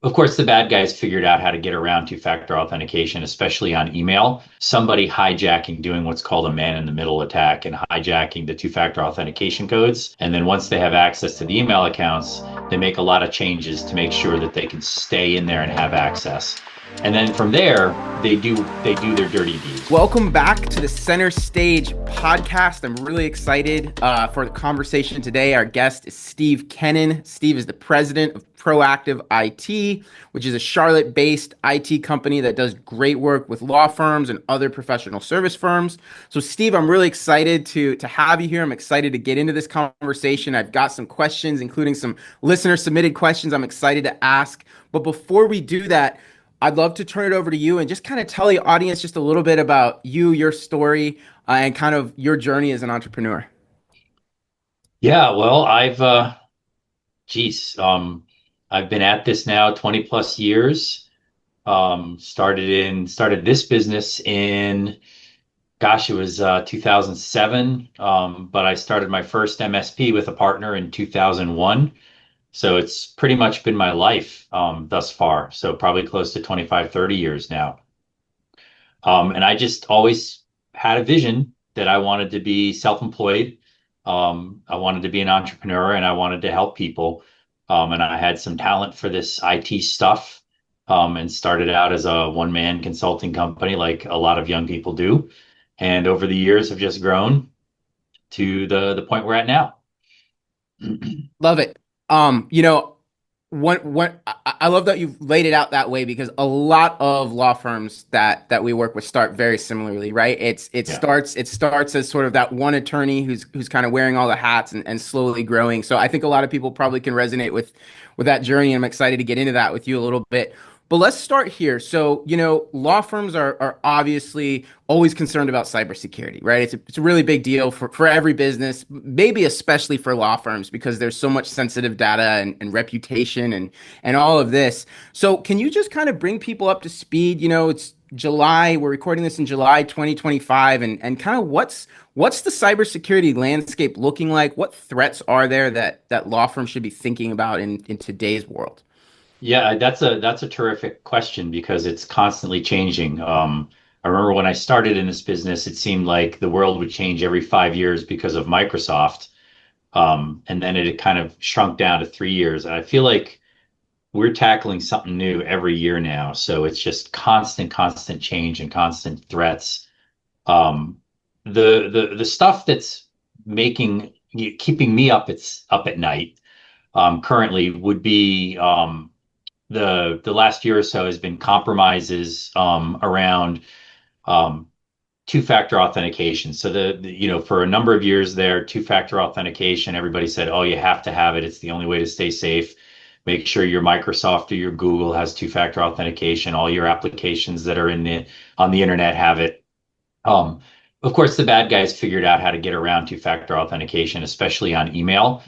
Of course, the bad guys figured out how to get around two-factor authentication, especially on email. Somebody hijacking, doing what's called a man-in-the-middle attack and hijacking the two-factor authentication codes. And then once they have access to the email accounts, they make a lot of changes to make sure that they can stay in there and have access. And then from there, they do their dirty deeds. Welcome back to the Center Stage podcast. I'm really excited for the conversation today. Our guest is Steve Kennen. Steve is the president of Proactive IT, which is a Charlotte-based IT company that does great work with law firms and other professional service firms. So, Steve, I'm really excited to have you here. I'm excited to get into this conversation. I've got some questions, including some listener-submitted questions I'm excited to ask. But before we do that, I'd love to turn it over to you and just kind of tell the audience just a little bit about you, your story, and kind of your journey as an entrepreneur. Yeah, well, geez, I've been at this now 20 plus years. Started this business in, gosh, it was 2007. But I started my first MSP with a partner in 2001. So it's pretty much been my life thus far. So probably close to 25, 30 years now. And I just always had a vision that I wanted to be self-employed. I wanted to be an entrepreneur and I wanted to help people. And I had some talent for this IT stuff, and started out as a one-man consulting company like a lot of young people do. And over the years have just grown to the point we're at now. Love it. You know, I love that you've laid it out that way because a lot of law firms that we work with start very similarly, right? Yeah. It starts as sort of that one attorney who's kind of wearing all the hats and slowly growing. So I think a lot of people probably can resonate with that journey. I'm excited to get into that with you a little bit. But let's start here. So, law firms are obviously always concerned about cybersecurity, right? It's a really big deal for every business, maybe especially for law firms because there's so much sensitive data and reputation and all of this. So can you just kind of bring people up to speed? It's July, we're recording this in July 2025, and kind of what's the cybersecurity landscape looking like? What threats are there that law firms should be thinking about in today's world? Yeah, that's a terrific question because it's constantly changing. I remember when I started in this business, it seemed like the world would change every 5 years because of Microsoft. And then it had kind of shrunk down to 3 years. And I feel like we're tackling something new every year now. So it's just constant change and constant threats. Um, the stuff that's keeping me up at night currently would be the last year or so has been compromises around um, two-factor authentication. So for a number of years there, two-factor authentication, everybody said, oh, you have to have it. It's the only way to stay safe. Make sure your Microsoft or your Google has two-factor authentication. All your applications that are on the internet have it. Um, of course, the bad guys figured out how to get around two-factor authentication, especially on email,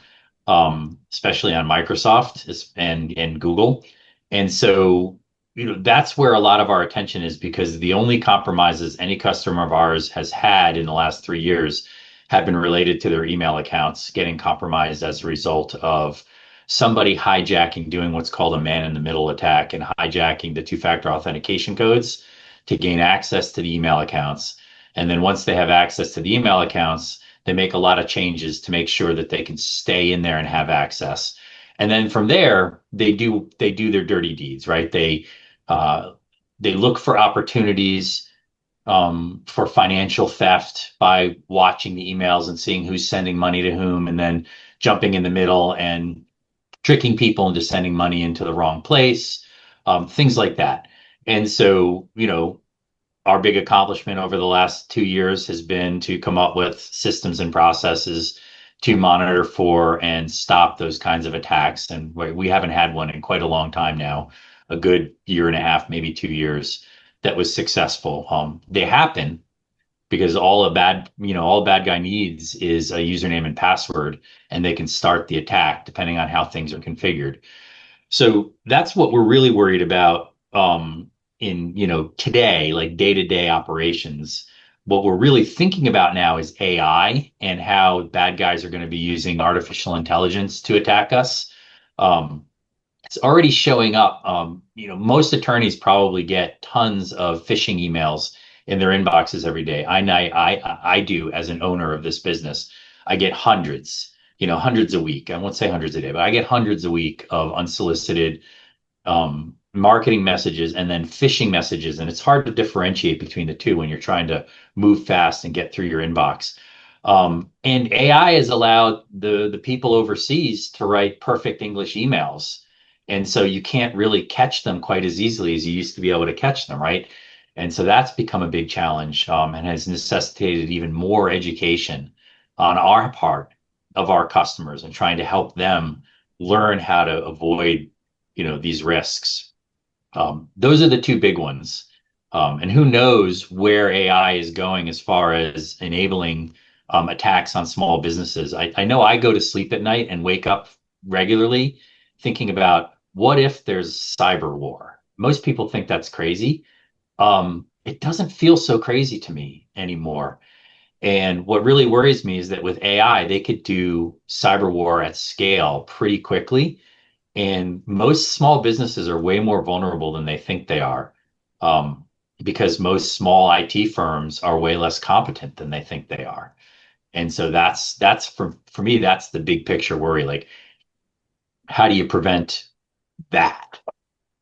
especially on Microsoft and Google. And so, that's where a lot of our attention is because the only compromises any customer of ours has had in the last 3 years have been related to their email accounts getting compromised as a result of somebody hijacking, doing what's called a man-in-the-middle attack and hijacking the two-factor authentication codes to gain access to the email accounts. And then once they have access to the email accounts, they make a lot of changes to make sure that they can stay in there and have access. And then from there, they do their dirty deeds, right? They look for opportunities for financial theft by watching the emails and seeing who's sending money to whom, and then jumping in the middle and tricking people into sending money into the wrong place, things like that. And so, our big accomplishment over the last 2 years has been to come up with systems and processes to monitor for and stop those kinds of attacks. And we haven't had one in quite a long time now, a good year and a half, maybe 2 years, that was successful. They happen because all a bad guy needs is a username and password, and they can start the attack depending on how things are configured. So that's what we're really worried about in today, like day-to-day operations. What we're really thinking about now is AI and how bad guys are going to be using artificial intelligence to attack us. Um, it's already showing up. Most attorneys probably get tons of phishing emails in their inboxes every day. I do as an owner of this business. I get hundreds, hundreds a week. I won't say hundreds a day, but I get hundreds a week of unsolicited marketing messages and then phishing messages. And it's hard to differentiate between the two when you're trying to move fast and get through your inbox. And AI has allowed the people overseas to write perfect English emails. And so you can't really catch them quite as easily as you used to be able to catch them, right? And so that's become a big challenge, and has necessitated even more education on our part of our customers and trying to help them learn how to avoid, these risks. Those are the two big ones. And who knows where AI is going as far as enabling attacks on small businesses. I know I go to sleep at night and wake up regularly thinking about what if there's cyber war? Most people think that's crazy. It doesn't feel so crazy to me anymore. And what really worries me is that with AI, they could do cyber war at scale pretty quickly. And most small businesses are way more vulnerable than they think they are, um, because most small IT firms are way less competent than they think they are. And so that's for me, that's the big picture worry. Like, how do you prevent that?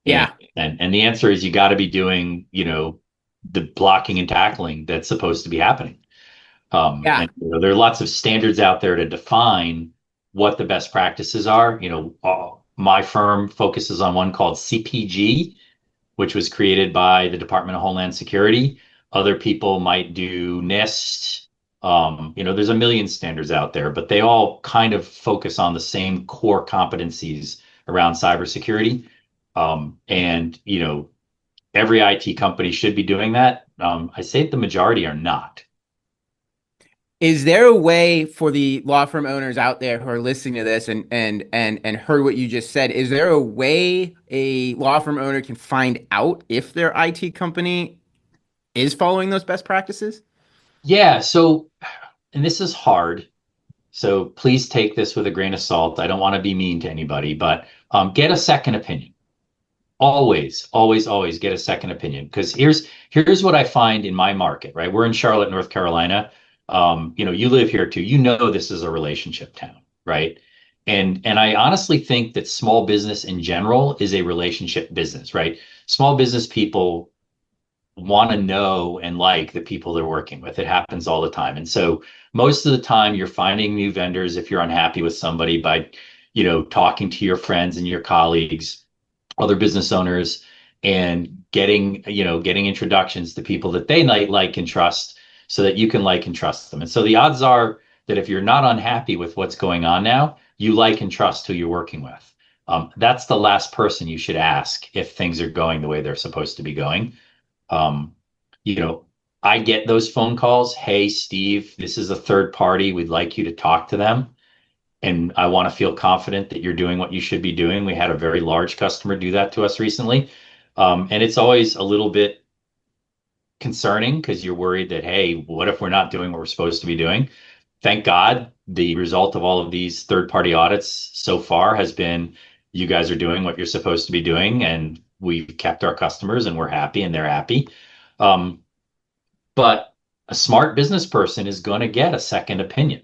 And Yeah, and the answer is you got to be doing, the blocking and tackling that's supposed to be happening. yeah. And there are lots of standards out there to define what the best practices are. My firm focuses on one called CPG, which was created by the Department of Homeland Security. Other people might do NIST. There's a million standards out there, but they all kind of focus on the same core competencies around cybersecurity. And every IT company should be doing that. I say the majority are not. Is there a way for the law firm owners out there who are listening to this and heard what you just said? Is there a way a law firm owner can find out if their IT company is following those best practices? Yeah. So, and this is hard. So please take this with a grain of salt. I don't want to be mean to anybody, but get a second opinion. Always, always, always get a second opinion. Because here's what I find in my market, right? We're in Charlotte, North Carolina. You live here too. You know this is a relationship town, right? And I honestly think that small business in general is a relationship business, right? Small business people want to know and like the people they're working with. It happens all the time. And so most of the time you're finding new vendors if you're unhappy with somebody by, talking to your friends and your colleagues, other business owners, and getting introductions to people that they might like and trust so that you can like and trust them. And so the odds are that if you're not unhappy with what's going on now, you like and trust who you're working with. That's the last person you should ask if things are going the way they're supposed to be going. um, you know, I get those phone calls. Hey, Steve, this is a third party. We'd like you to talk to them. And I want to feel confident that you're doing what you should be doing. We had a very large customer do that to us recently. And it's always a little bit concerning because you're worried that, hey, what if we're not doing what we're supposed to be doing? Thank God the result of all of these third party audits so far has been you guys are doing what you're supposed to be doing, and we've kept our customers and we're happy and they're happy. Um, but a smart business person is going to get a second opinion.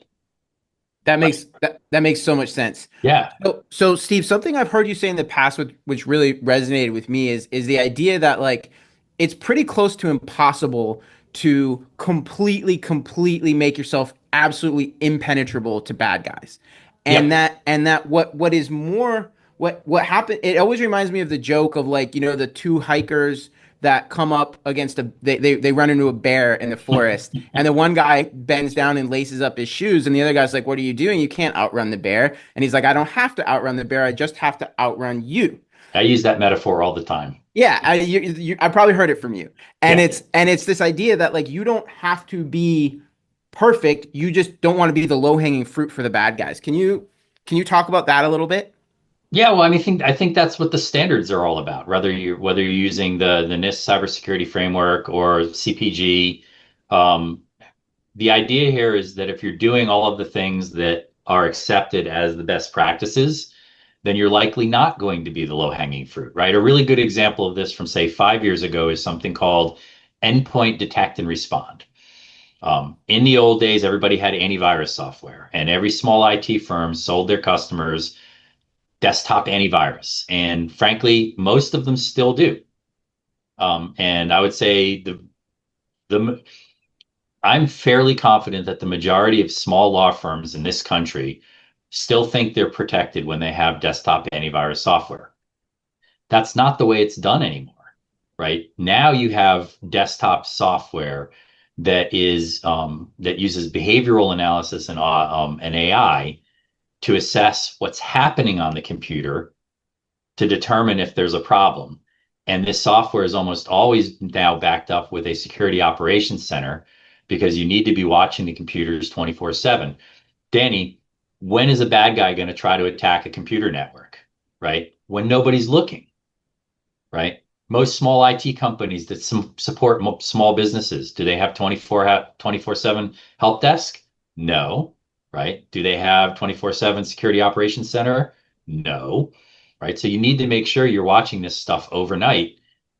That makes so much sense. Yeah. So Steve, something I've heard you say in the past, which really resonated with me, is the idea that like it's pretty close to impossible to completely make yourself absolutely impenetrable to bad guys, Yep. and that what is more what happened. It always reminds me of the joke of like the two hikers that come up against they run into a bear in the forest, and the one guy bends down and laces up his shoes, and the other guy's like, what are you doing? You can't outrun the bear. And he's like, I don't have to outrun the bear, I just have to outrun you. I use that metaphor all the time. Yeah, I probably heard it from you. And Yeah. it's this idea that like you don't have to be perfect, you just don't want to be the low-hanging fruit for the bad guys. Can you talk about that a little bit? Yeah, well, I think that's what the standards are all about. Whether you're using the NIST cybersecurity framework or CPG, um, the idea here is that if you're doing all of the things that are accepted as the best practices, then you're likely not going to be the low-hanging fruit, right? A really good example of this from, say, 5 years ago is something called endpoint detect and respond. In the old days, everybody had antivirus software, and every small IT firm sold their customers desktop antivirus. And frankly, most of them still do. And I would say the I'm fairly confident that the majority of small law firms in this country still think they're protected when they have desktop antivirus software. That's not the way it's done anymore, right? Now you have desktop software that uses behavioral analysis and AI to assess what's happening on the computer to determine if there's a problem. And this software is almost always now backed up with a security operations center because you need to be watching the computers 24/7. Danny, when is a bad guy going to try to attack a computer network, right? When nobody's looking, right? Most small IT companies that support small businesses, do they have 24/7 help desk? No, right? Do they have 24/7 security operations center? No, right? So you need to make sure you're watching this stuff overnight,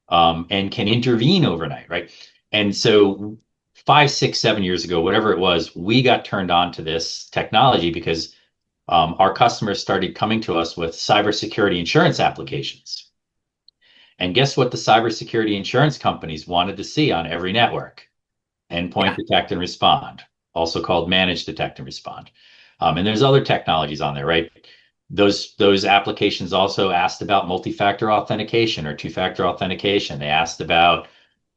and can intervene overnight, right? And so 5, 6, 7 years ago, whatever it was, we got turned on to this technology because our customers started coming to us with cybersecurity insurance applications. And guess what the cybersecurity insurance companies wanted to see on every network? Endpoint Yeah. detect and respond, also called managed detect and respond. And there's other technologies on there, right? Those applications also asked about multi-factor authentication or two-factor authentication. They asked about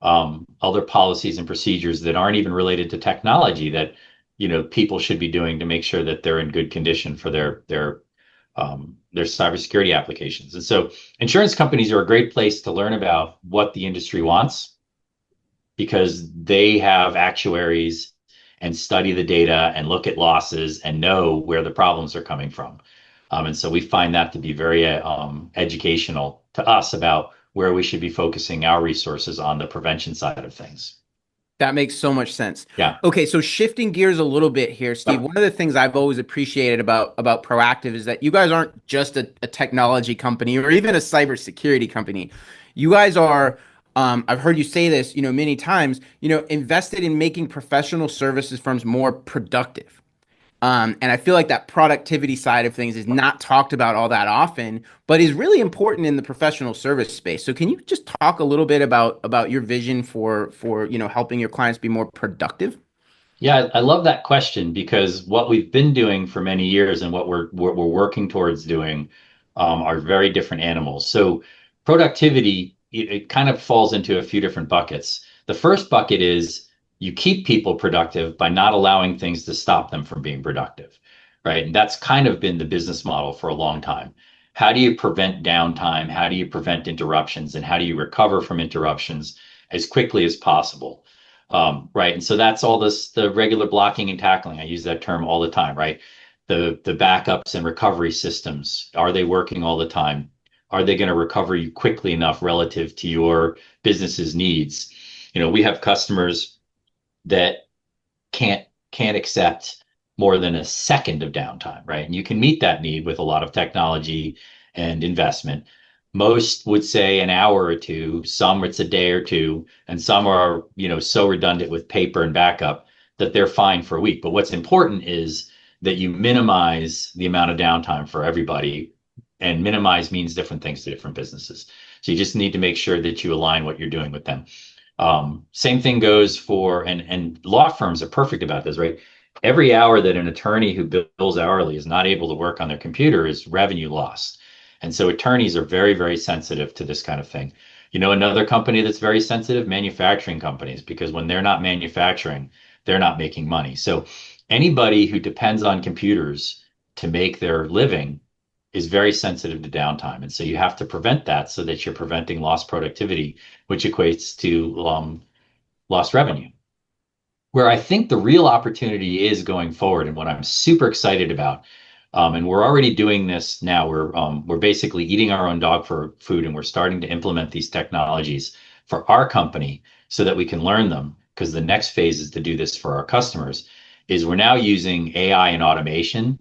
other policies and procedures that aren't even related to technology that people should be doing to make sure that they're in good condition for their cybersecurity applications. And so insurance companies are a great place to learn about what the industry wants because they have actuaries and study the data and look at losses and know where the problems are coming from. And so we find that to be very educational to us about where we should be focusing our resources on the prevention side of things. That makes so much sense. Yeah. Okay, so shifting gears a little bit here, Steve. Yep. One of the things I've always appreciated about Proactive is that you guys aren't just a technology company or even a cybersecurity company. You guys are, I've heard you say this, many times, invested in making professional services firms more productive. And I feel like that productivity side of things is not talked about all that often, but is really important in the professional service space. So can you just talk a little bit about your vision for helping your clients be more productive? Yeah, I love that question because what we've been doing for many years and what we're working towards doing are very different animals. So productivity, it kind of falls into a few different buckets. The first bucket is you keep people productive by not allowing things to stop them from being productive, right? And that's kind of been the business model for a long time. How do you prevent downtime? How do you prevent interruptions? And how do you recover from interruptions as quickly as possible? Right. And so that's all the regular blocking and tackling. I use that term all the time, right? The backups and recovery systems, are they working all the time? Are they going to recover you quickly enough relative to your business's needs? We have customers that can't accept more than a second of downtime, right? And you can meet that need with a lot of technology and investment. Most would say an hour or two, some it's a day or two, and some are, so redundant with paper and backup that they're fine for a week. But what's important is that you minimize the amount of downtime for everybody, and minimize means different things to different businesses. So you just need to make sure that you align what you're doing with them. Same thing goes for, and law firms are perfect about this, right? Every hour that an attorney who bills hourly is not able to work on their computer is revenue lost. And so attorneys are very, very sensitive to this kind of thing. Another company that's very sensitive, manufacturing companies, because when they're not manufacturing, they're not making money. So anybody who depends on computers to make their living is very sensitive to downtime. And so you have to prevent that so that you're preventing lost productivity, which equates to lost revenue. Where I think the real opportunity is going forward, and what I'm super excited about, and we're already doing this now. We're basically eating our own dog for food, and we're starting to implement these technologies for our company so that we can learn them. Because the next phase is to do this for our customers. Is we're now using AI and automation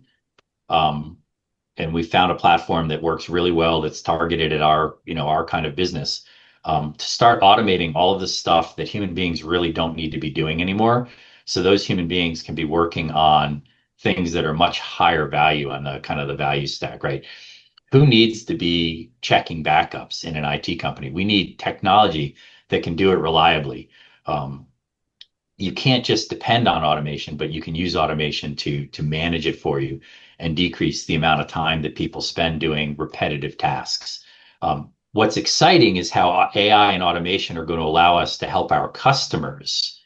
and we found a platform that works really well that's targeted at our kind of business, to start automating all of the stuff that human beings really don't need to be doing anymore. So those human beings can be working on things that are much higher value on the kind of the value stack, right? Who needs to be checking backups in an IT company? We need technology that can do it reliably. Um, you can't just depend on automation, but you can use automation to manage it for you and decrease the amount of time that people spend doing repetitive tasks. What's exciting is how AI and automation are going to allow us to help our customers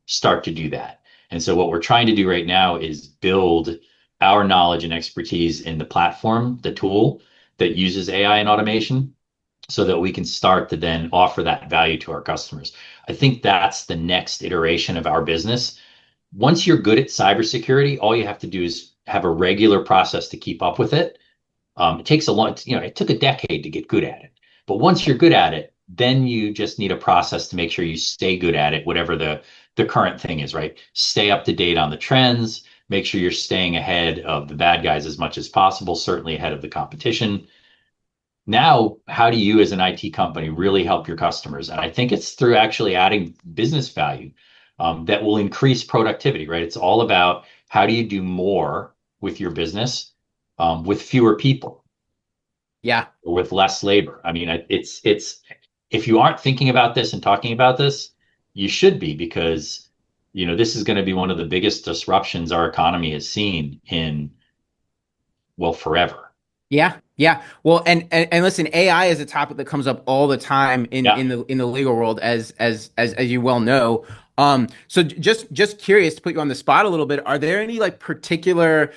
start to do that. And so what we're trying to do right now is build our knowledge and expertise in the platform, the tool that uses AI and automation, so that we can start to then offer that value to our customers. I think that's the next iteration of our business. Once you're good at cybersecurity, all you have to do is have a regular process to keep up with it. It takes a long, it took a decade to get good at it. But once you're good at it, then you just need a process to make sure you stay good at it, whatever the current thing is, right? Stay up to date on the trends, make sure you're staying ahead of the bad guys as much as possible, certainly ahead of the competition. Now, how do you as an IT company really help your customers? And I think it's through actually adding business value, that will increase productivity, right? It's all about how do you do more with your business, with fewer people Yeah. or with less labor. I mean, it's if you aren't thinking about this and talking about this, you should be, because this is going to be one of the biggest disruptions our economy has seen in, well, forever. Yeah, yeah. Well, and listen, AI is a topic that comes up all the time in Yeah. in the legal world, as you well know. So just curious to put you on the spot a little bit. Are there any like particular,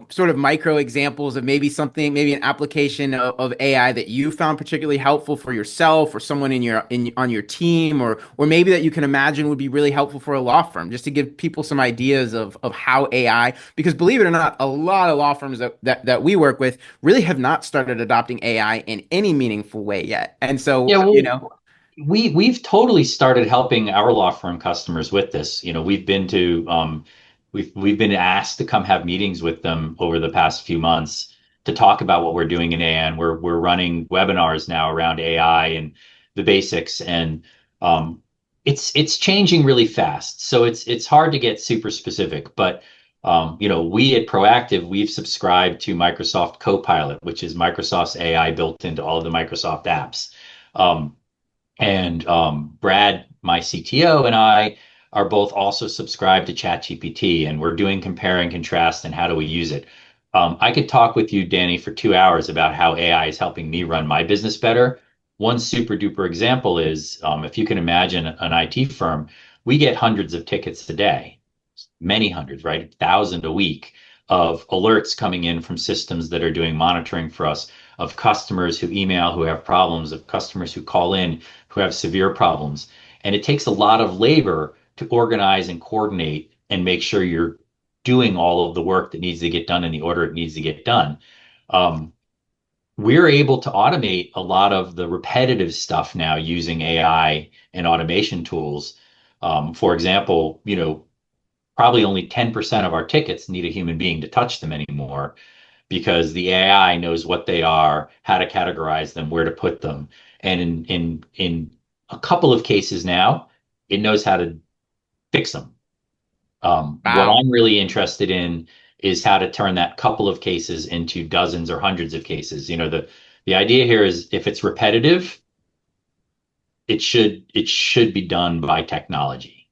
sort of micro examples of maybe something, maybe an application of AI that you found particularly helpful for yourself or someone in on your team, or maybe that you can imagine would be really helpful for a law firm, just to give people some ideas of how AI, because believe it or not, a lot of law firms that we work with really have not started adopting AI in any meaningful way yet. And so, Yeah, well, we've totally started helping our law firm customers with this. We've been asked to come have meetings with them over the past few months to talk about what we're doing in AI, and we're running webinars now around AI and the basics, and it's changing really fast. So it's hard to get super specific, but we at Proactive, we've subscribed to Microsoft Copilot, which is Microsoft's AI built into all of the Microsoft apps. And Brad, my CTO, and I are both also subscribed to ChatGPT, and we're doing compare and contrast and how do we use it. I could talk with you, Danny, for 2 hours about how AI is helping me run my business better. One super duper example is, if you can imagine an IT firm, we get hundreds of tickets a day, many hundreds, right? 1,000 a week of alerts coming in from systems that are doing monitoring for us, of customers who email who have problems, of customers who call in who have severe problems. And it takes a lot of labor to organize and coordinate and make sure you're doing all of the work that needs to get done in the order it needs to get done. Um, we're able to automate a lot of the repetitive stuff now using AI and automation tools. For example, probably only 10% of our tickets need a human being to touch them anymore, because the AI knows what they are, how to categorize them, where to put them. And in a couple of cases now, it knows how to fix them. What wow. I'm really interested in is how to turn that couple of cases into dozens or hundreds of cases. The idea here is, if it's repetitive, it should be done by technology.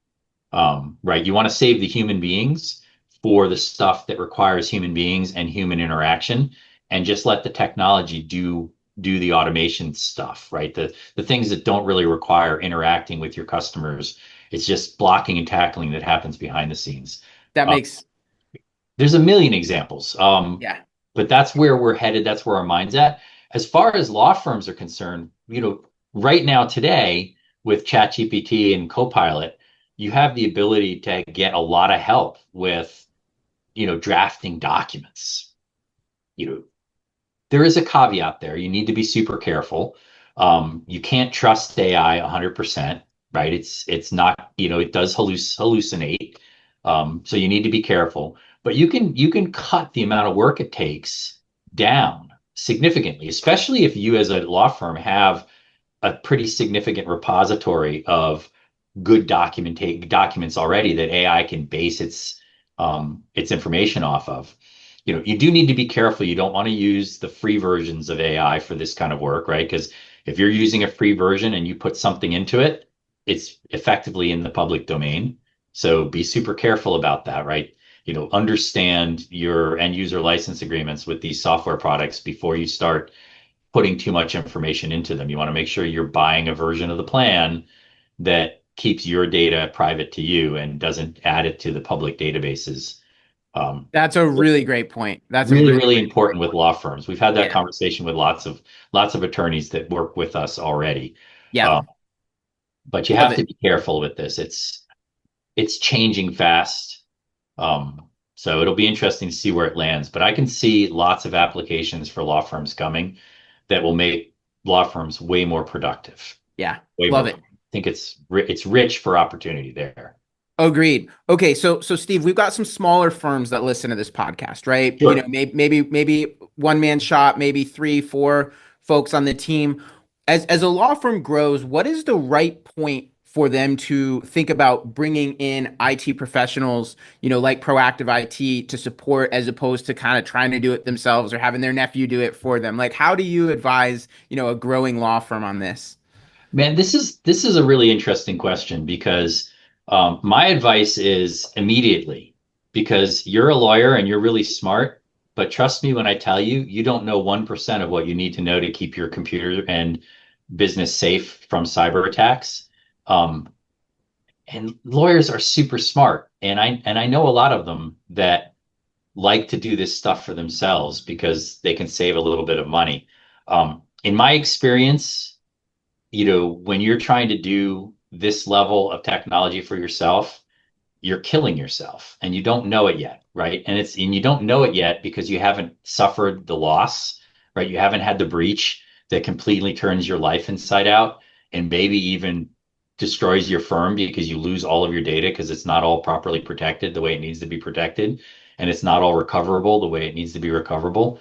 Right? You want to save the human beings for the stuff that requires human beings and human interaction, and just let the technology do the automation stuff, right? The things that don't really require interacting with your customers. It's just blocking and tackling that happens behind the scenes. That Uh, makes, there's a million examples, yeah. but that's where we're headed. That's where our mind's at. As far as law firms are concerned, right now today with ChatGPT and Copilot, you have the ability to get a lot of help with, drafting documents. You know, there is a caveat there. You need to be super careful. You can't trust AI 100%, right? It's not, it does hallucinate. So you need to be careful. But you can cut the amount of work it takes down significantly, especially if you as a law firm have a pretty significant repository of good documents already that AI can base its information off of. You do need to be careful. You don't want to use the free versions of AI for this kind of work, right? Because if you're using a free version and you put something into it, it's effectively in the public domain. So be super careful about that, right? Understand your end user license agreements with these software products before you start putting too much information into them. You want to make sure you're buying a version of the plan that keeps your data private to you and doesn't add it to the public databases. Um, That's a really great point. That's a Really, really really great point. important with law firms. We've had that Yeah. conversation with lots of attorneys that work with us already. Yeah. Uh, but you Love have it. to be careful with this. It's changing fast. So it'll be interesting to see where it lands. But I can see lots of applications for law firms coming that will make law firms way more productive. Yeah. Way Love more. it. I think it's rich for opportunity there. Agreed. Okay, so Steve, we've got some smaller firms that listen to this podcast, right? Sure. Maybe one man shop, maybe three, four folks on the team. As a law firm grows, what is the right point for them to think about bringing in IT professionals, like proactive IT to support as opposed to kind of trying to do it themselves or having their nephew do it for them? Like, how do you advise, a growing law firm on this? Man, this is a really interesting question because my advice is immediately because you're a lawyer and you're really smart, but trust me when I tell you, you don't know 1% of what you need to know to keep your computer and business safe from cyber attacks. Um, and lawyers are super smart, and I know a lot of them that like to do this stuff for themselves because they can save a little bit of money. In my experience, when you're trying to do this level of technology for yourself, you're killing yourself and you don't know it yet, right? And you don't know it yet because you haven't suffered the loss, right? You haven't had the breach that completely turns your life inside out and maybe even destroys your firm because you lose all of your data because it's not all properly protected the way it needs to be protected and it's not all recoverable the way it needs to be recoverable.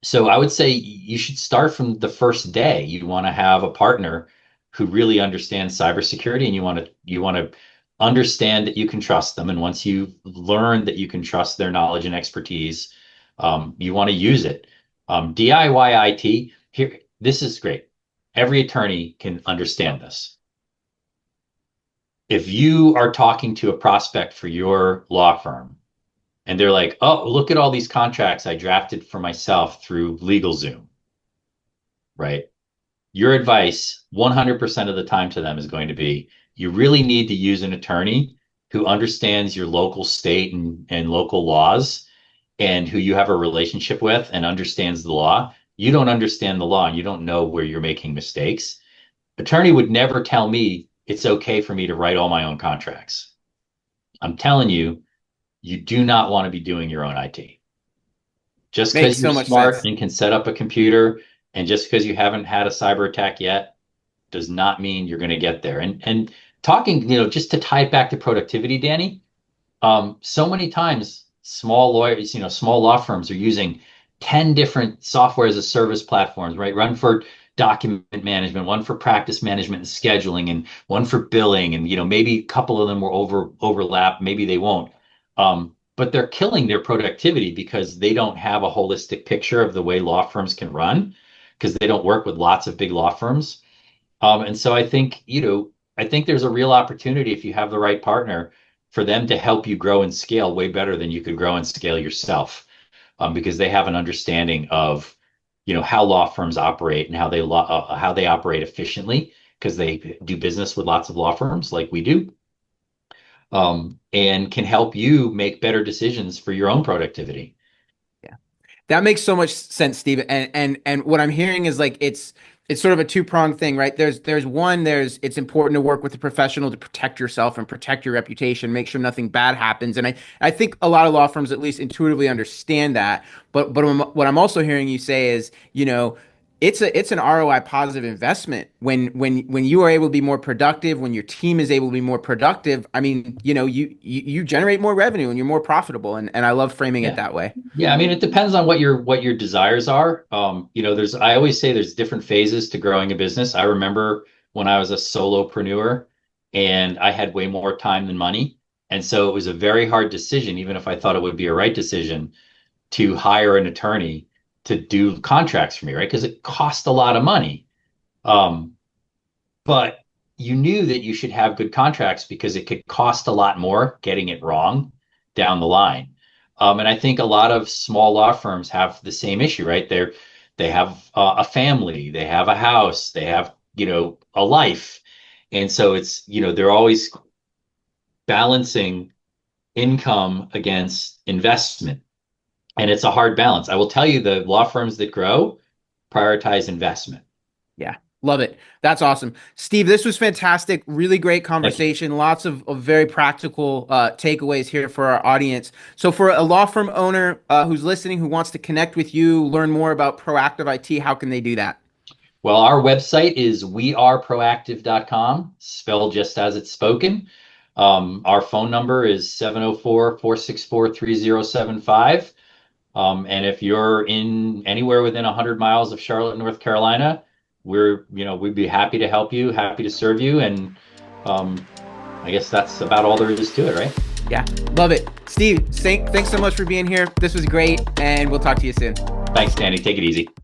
So I would say you should start from the first day. You want to have a partner who really understands cybersecurity, and you want to understand that you can trust them. And once you've learned that you can trust their knowledge and expertise, you want to use it. DIY IT here. This is great. Every attorney can understand this. If you are talking to a prospect for your law firm and they're like, "Oh, look at all these contracts I drafted for myself through LegalZoom," right? Your advice 100% of the time to them is going to be, you really need to use an attorney who understands your local state and local laws and who you have a relationship with and understands the law. You don't understand the law and you don't know where you're making mistakes. Attorney would never tell me it's okay for me to write all my own contracts. I'm telling you, you do not want to be doing your own IT. Just Makes because you're so much smart sense. and can set up a computer and just because you haven't had a cyber attack yet does not mean you're going to get there. And talking, just to tie it back to productivity, Danny, so many times small lawyers, small law firms are using 10 different software as a service platforms, right? One for document management, one for practice management and scheduling, and one for billing. And, maybe a couple of them will overlap, maybe they won't. But they're killing their productivity because they don't have a holistic picture of the way law firms can run because they don't work with lots of big law firms. And so I think there's a real opportunity if you have the right partner for them to help you grow and scale way better than you could grow and scale yourself, because they have an understanding of, how law firms operate and how they operate efficiently because they do business with lots of law firms like we do, and can help you make better decisions for your own productivity. That makes so much sense, Steve. And what I'm hearing is like it's sort of a two-pronged thing, right? There's it's important to work with a professional to protect yourself and protect your reputation, make sure nothing bad happens. And I think a lot of law firms at least intuitively understand that. But what I'm also hearing you say is, it's an ROI positive investment when you are able to be more productive, when your team is able to be more productive. I mean, you generate more revenue and you're more profitable, and I love framing it Yeah. that way. Yeah, I mean, it depends on what your desires are. I always say there's different phases to growing a business. I remember when I was a solopreneur and I had way more time than money. And so it was a very hard decision, even if I thought it would be a right decision, to hire an attorney to do contracts for me, right? Because it cost a lot of money. Um, but you knew that you should have good contracts because it could cost a lot more getting it wrong down the line. And I think a lot of small law firms have the same issue, right? They have a family, they have a house, they have, a life. And so they're always balancing income against investment. And it's a hard balance. I will tell you, the law firms that grow prioritize investment. Yeah, love it. That's awesome. Steve, this was fantastic. Really great Thank you. conversation. Lots of very practical takeaways here for our audience. So, for a law firm owner who's listening, who wants to connect with you, learn more about proactive IT, how can they do that? Well, our website is weareproactive.com, spelled just as it's spoken. Our phone number is 704-464-3075. And if you're in anywhere within 100 miles of Charlotte, North Carolina, we'd be happy to help you, happy to serve you. And um, I guess that's about all there is to it, right? Yeah, love it. Steve, thanks so much for being here. This was great, and we'll talk to you soon. Thanks, Danny. Take it easy.